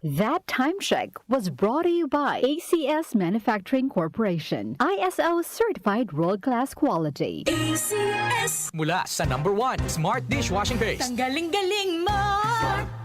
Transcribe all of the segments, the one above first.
That time check was brought to you by ACS Manufacturing Corporation, ISO certified world-class quality. ACS. Mula sa #1 Smart Dishwashing Paste. Tanggaling-galing mo.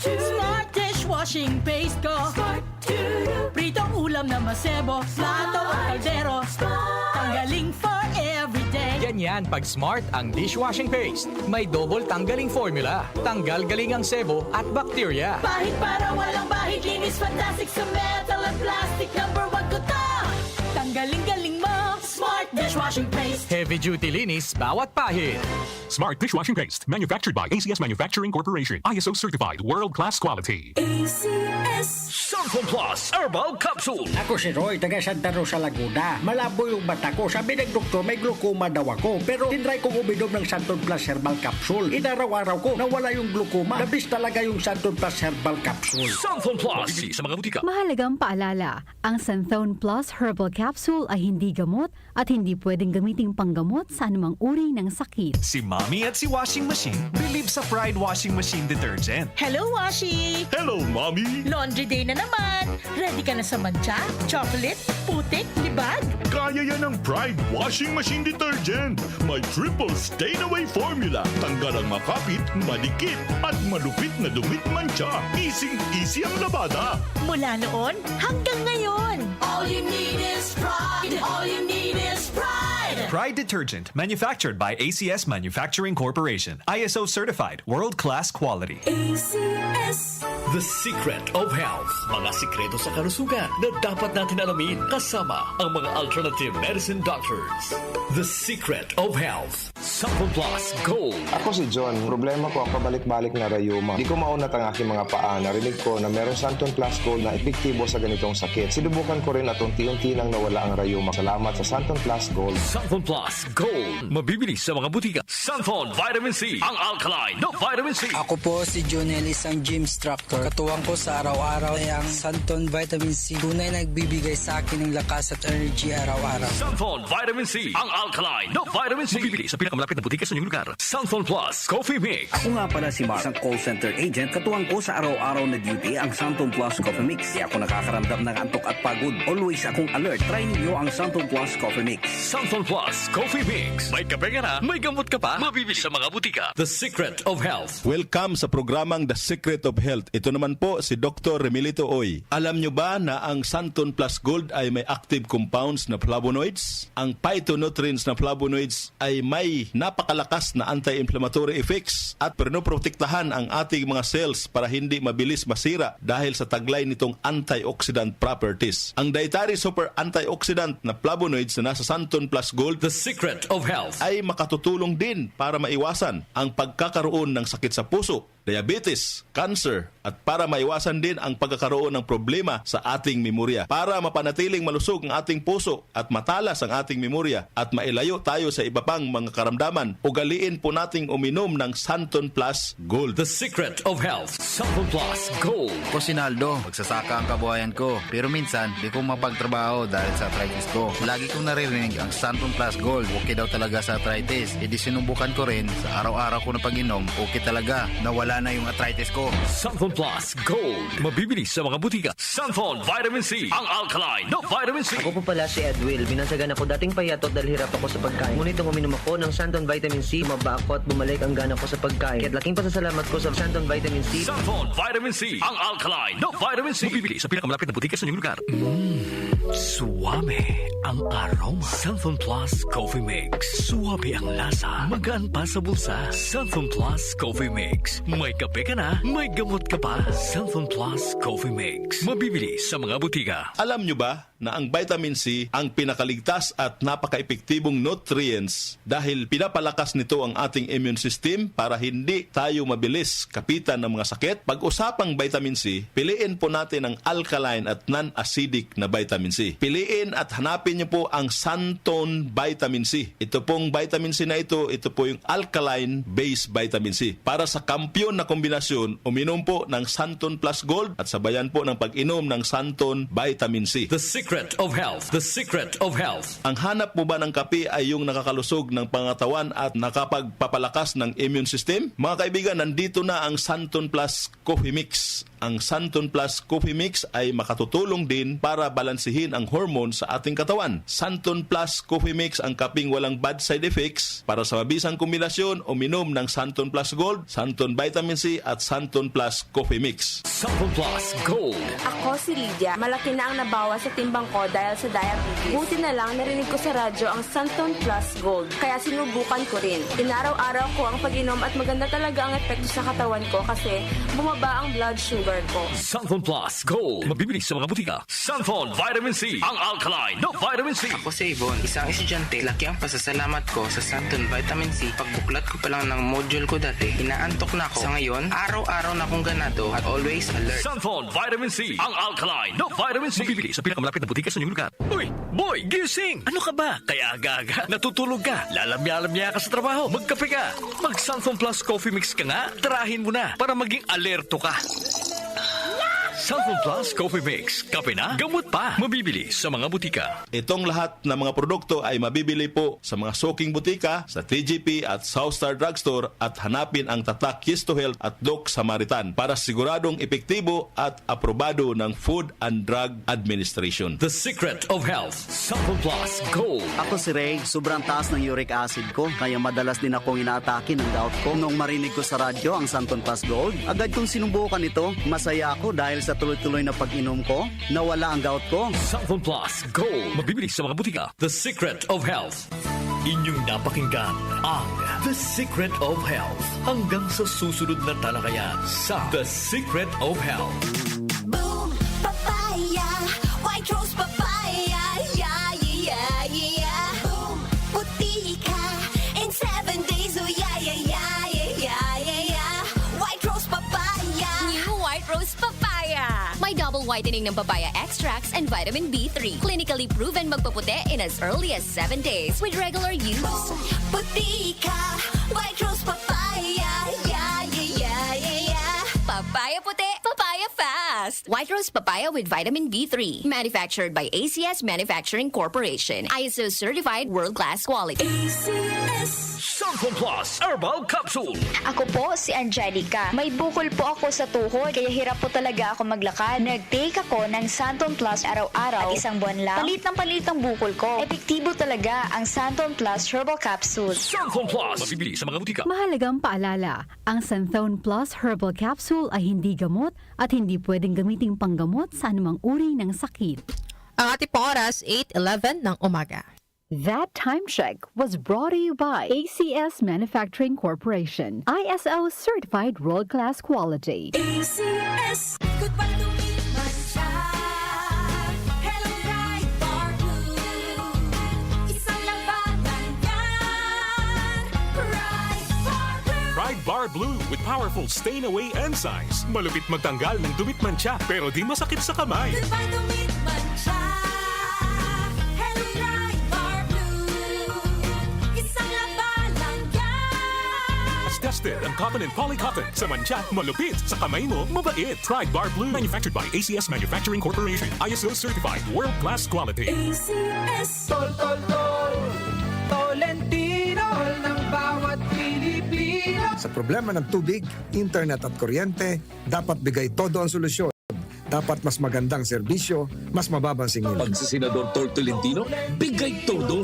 Smart dishwashing paste ko. Pritong ulam na masebo. Plato at kaldero. Tanggaling for everyday. Ganyan pag Smart ang dishwashing paste. May double tanggaling formula. Tanggal galing ang sebo at bakterya. Bahid para walang bahid. Linis fantastic sa metal at plastic. #1 ko to. Tanggaling-galing mo. Smart dishwashing paste. Heavy duty linis bawat pahid. Smart Dishwashing Paste, manufactured by ACS Manufacturing Corporation. ISO certified, world-class quality. ACS. Sanfon Plus Herbal Capsule. Ako si Roy, taga Santa Rosa, Laguna. Malabo yung mata ko. Sabi ng doktor, may glaucoma daw ako. Pero tinry kong uminom ng Santon Plus Herbal Capsule. Inaraw-araw ko, nawala yung glaucoma. Nabis talaga yung Santon Plus Herbal Capsule. Sanfon Plus. Mabibili sa mga butika. Mahalagang paalala, ang Santhone Plus Herbal Capsule ay hindi gamot at hindi pwedeng gamiting panggamot sa anumang uri ng sakit. Si Mommy at si Washing Machine believe sa Pride Washing Machine Detergent. Hello, Washi! Hello, Mommy! Laundry day na naman! Ready ka na sa mancha, chocolate, putik, libag? Kaya yan ang Pride Washing Machine Detergent. May triple stain-away formula. Tanggal ang makapit, madikit, at malupit na dumit mancha. Easy ang labada. Mula noon hanggang ngayon. All you need is pride. All you need is pride. Pride Detergent, manufactured by ACS Manufacturing Corporation. ISO certified, world-class quality. ACS. The Secret of Health. Mga sikreto sa kalusugan na dapat natin alamin kasama ang mga alternative medicine doctors. The Secret of Health. Sanfon Plus Gold. Ako si John. Problema ko ang pabalik-balik na rayuma. Di ko maunat ang aking mga paa. Narinig ko na meron Santon Plus Gold na epektibo sa ganitong sakit. Sinubukan ko rin at unti-unti nang nawala ang rayuma. Salamat sa Santon Plus Gold. Sanfon Plus Gold. Mabibili sa mga butika. Sanfon Vitamin C. Ang alkaline na vitamin C. Ako po si Jonel, isang gym instructor. Katuwang ko sa araw-araw ay ang Santon Vitamin C. Tunay nagbibigay sa akin ng lakas at energy araw-araw. Sanfon Vitamin C. Ang alkaline na vitamin C. Mabibili sa pinakamalapit na butika sa inyong lugar. Sanfon Plus Coffee Mix. Ako nga pala si Mark, isang call center agent. Katuwang ko sa araw-araw na duty ang Santon Plus Coffee Mix. Di ako nakakaramdam ng antok at pagod. Always akong alert. Try ninyo ang Santon Plus Coffee Mix. Sanfon Plus Coffee Mix. May kape ka na, may gamot ka pa. Mabibili sa mga butika. The Secret of Health. Welcome sa programang The Secret of Health. Ito naman po si Dr. Remilito Oy. Alam nyo ba na ang Santon Plus Gold ay may active compounds na flavonoids? Ang phytonutrients na flavonoids ay may napakalakas na anti-inflammatory effects at pinoprotektahan ang ating mga cells para hindi mabilis masira dahil sa taglay nitong antioxidant properties. Ang dietary super antioxidant na flavonoids na nasa Santon Plus Gold, The Secret of Health, ay makatutulong din para maiwasan ang pagkakaroon ng sakit sa puso, diabetes, cancer, at para maiwasan din ang pagkakaroon ng problema sa ating memorya. Para mapanatiling malusog ang ating puso at matalas ang ating memorya at mailayo tayo sa iba pang mga karamdaman, ugaliin po nating uminom ng Santon Plus Gold. The Secret of Health, Santon Plus Gold. Ako si Naldo, magsasaka ang kabuhayan ko. Pero minsan, di ko mapagtrabaho dahil sa arthritis ko. Lagi kong naririnig ang Santon Plus Gold. Okay daw talaga sa arthritis. E di sinubukan ko rin, sa araw-araw ko na pag-inom, okay talaga. Nawala na yung arthritis ko. Sanfon Plus Gold. Mabibili sa mga butika. Sanfon Vitamin C. Ang alkaline na vitamin C. Ako po pala si Edwil. Binasagan ako dating payatot dahil hirap ako sa pagkain. Ngunit nung uminom ako ng Santon Vitamin C, maba ako at bumalik ang gana ko sa pagkain. Kaya't laking pasasalamat ko sa Santon Vitamin C. Sanfon Vitamin C. Ang alkaline na vitamin C. Mabibili sa pinakamalapit na butika sa inyong lugar. Suwame ang aroma. Sanfon Plus Coffee Mix. Suwabe ang lasa. Magaan pa sa bulsa. Sanfon Plus Coffee Mix. May kape ka na, may gamot ka pa. Sanfon Plus Coffee Mix. Mabibili sa mga butika. Alam nyo ba na ang vitamin C ang pinakaligtas at napaka-epektibong nutrients dahil pinapalakas nito ang ating immune system para hindi tayo mabilis kapitan ng mga sakit? Pag-usapang vitamin C, piliin po natin ang alkaline at non-acidic na vitamin C. Piliin at hanapin nyo po ang Santon Vitamin C. Ito pong vitamin C na ito po yung alkaline-based vitamin C. Para sa kampyon na kombinasyon, uminom po ng Santon Plus Gold at sabayan po ng pag-inom ng Santon Vitamin C. The Secret of Health. The Secret of Health. Ang hanap mo ba ng kape ay yung nakakalusog ng pangatawan at nakapagpapalakas ng immune system? Mga kaibigan, nandito na ang Santon Plus Coffee Mix. ang Santon Plus Coffee Mix ay makatutulong din para balansihin ang hormone sa ating katawan. Santon Plus Coffee Mix ang kaping walang bad side effects. Para sa mabisang kombinasyon, uminom ng Santon Plus Gold, Santon Vitamin C at Santon Plus Coffee Mix. Santon Plus Gold. Ako si Lydia. Malaki na ang nabawas sa timbang ko dahil sa diabetes. Buti na lang narinig ko sa radyo ang Santon Plus Gold. Kaya sinubukan ko rin. Inaraw-araw ko ang pag-inom at maganda talaga ang epekto sa katawan ko kasi bumaba ang blood sugar ko. Santon Plus Gold. Mabibili sa mga butika. Santon Vitamin C. Ang alkaline no vitamin C. Ako si Yvonne, isang estudyante. Laki ang pasasalamat ko sa Santon Vitamin C. Pagbuklat ko pa lang ng module ko dati, inaantok na ako. Sa ngayon, araw-araw na akong ganado at always alert. Santon Vitamin C. Ang alkaline no vitamin C. Mabibili sa pinakamalapit na butika sa inyong lugar. Uy, boy, gising! Ano ka ba? Kaya aga-aga, natutulog ka. Lalamya-lamya ka sa trabaho. Magkape ka. Mag-Santon Plus Coffee Mix ka nga. Tarahin mo na para maging alerto ka. Santon Plus Coffee Mix. Kape na, gamot pa. Mabibili sa mga butika. Itong lahat ng mga produkto ay mabibili po sa mga soking butika, sa TGP at Southstar Drugstore at hanapin ang tatak Kiss to Health at Doc Samaritan para siguradong epektibo at aprobado ng Food and Drug Administration. The Secret of Health. Santon Plus Gold. Ako si Ray, sobrang taas ng uric acid ko, kaya madalas din akong inaatake ng gout ko. Noong marinig ko sa radyo ang Santon Plus Gold, agad kong sinubukan ito. Masaya ako dahil sa tuloy-tuloy na pag-inom ko, nawala ang gout ko. Santon Plus Gold. Mabibili sa mga butika. The Secret of Health. Inyong napakinggan ang The Secret of Health. Hanggang sa susunod na talakayan sa The Secret of Health. Boom, papaya, white rose papaya, yeah, yeah, yeah. Boom, puti ka in 7 days, oh yeah, yeah, yeah, yeah, yeah, yeah. White rose papaya. New White Rose Papaya. May double whitening ng papaya extracts and vitamin B3. Clinically proven magpaputi in as early as 7 days with regular use. Boom, puti ka, white rose papaya, yeah, yeah, yeah, yeah, yeah. Papaya puti, papaya fast. White Rose Papaya with vitamin B3. Manufactured by ACS Manufacturing Corporation. ISO certified world-class quality. ACS. Santon Plus Herbal Capsule. Ako po si Angelica. May bukol po ako sa tuhod, kaya hirap po talaga ako maglakad. Nag-take ako ng Santon Plus araw-araw at isang buwan lang. Palit ang bukol ko. Epektibo talaga ang Santon Plus Herbal Capsule. Santon Plus. Mabibili sa mga butika. Mahalagang paalala, ang Santhone Plus Herbal Capsule ay hindi gamot at hindi pwedeng gamiting panggamot sa anumang uri ng sakit. Ang ating pong oras, 8:11 ng umaga. That time check was brought to you by ACS Manufacturing Corporation. ISO certified world-class quality. ACS. Goodbye to me, Masha. Hello, Bright Bar Blue. Isang labanan yan. Bright Bar Blue. Pride Bar Blue with powerful stain-away enzymes. Malupit magtanggal ng dumit mancha pero di masakit sa kamay. Goodbye to me, Masha. Hello, Bright Bar Blue. Isang labanan yan. As tested ang cotton and polycotton. Sa mancha, malupit. Sa kamay mo, mabait. Pride Bar Blue. Manufactured by ACS Manufacturing Corporation. ISO certified world-class quality. ACS. Tol, tol, tol. Tolentino ng bawat Pilipino. Sa problema ng tubig, internet at kuryente, dapat bigay todo ang solusyon. Dapat mas magandang serbisyo, mas mababang singil. Pag si Senador Tor Tolentino, bigay todo.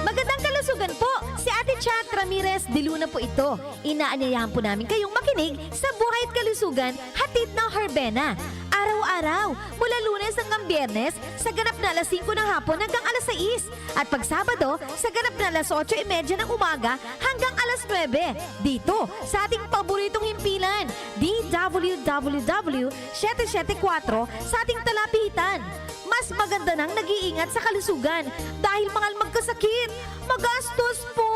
Magandang kalusugan po! Si Ate Chat Ramirez de Luna po ito. Inaanyayahan po namin kayong makinig sa Buhay at Kalusugan, hatid ng Herbena. Araw-araw, mula Lunes hanggang Biyernes, sa ganap na alas 5 ng hapon hanggang alas 6. At pag Sabado, sa ganap na alas 8:30 ng umaga hanggang alas 9. Dito, sa ating paboritong himpilan, DWWW 774 sa ating talapitan. Mas maganda nang nag-iingat sa kalusugan dahil mahal magkasakit. Magastos po!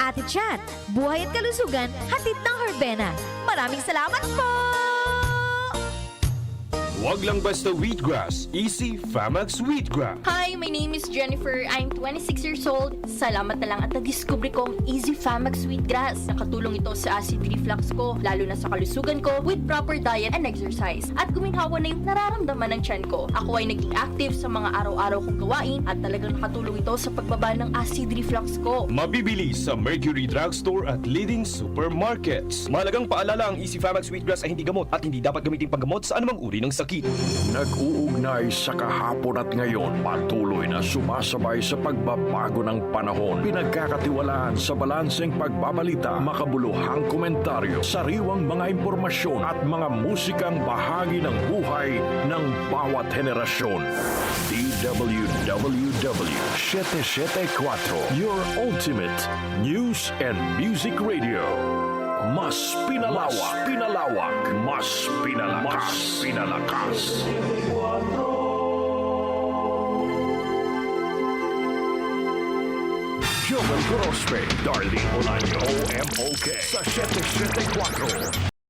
Ate Chat, Buhay at Kalusugan, hatid ng Herbena. Maraming salamat po! Huwag lang basta wheatgrass. Easy Famax Wheatgrass. Hi, my name is Jennifer. I'm 26 years old. Salamat na lang at nadiskubre kong Easy Famax Wheatgrass. Nakatulong ito sa acid reflux ko, lalo na sa kalusugan ko with proper diet and exercise. At guminhawa na yung nararamdaman ng tiyan ko. Ako ay naging active sa mga araw-araw kong gawain at talagang nakatulong ito sa pagbaba ng acid reflux ko. Mabibili sa Mercury Drugstore at leading supermarkets. Mahalagang paalala, ang Easy Famax Wheatgrass ay hindi gamot at hindi dapat gamitin panggamot sa anumang uri ng sakit. Nag-uugnay sa kahapon at ngayon, patuloy na sumasabay sa pagbabago ng panahon. Pinagkakatiwalaan sa balanseng pagbabalita, makabuluhang komentaryo, sariwang mga impormasyon at mga musikang bahagi ng buhay ng bawat henerasyon. DWWW 774, your ultimate news and music radio. Mas pinalawak, mas pinalakas. Joel Grospe, Darlene Olaño, OMOK sa 774.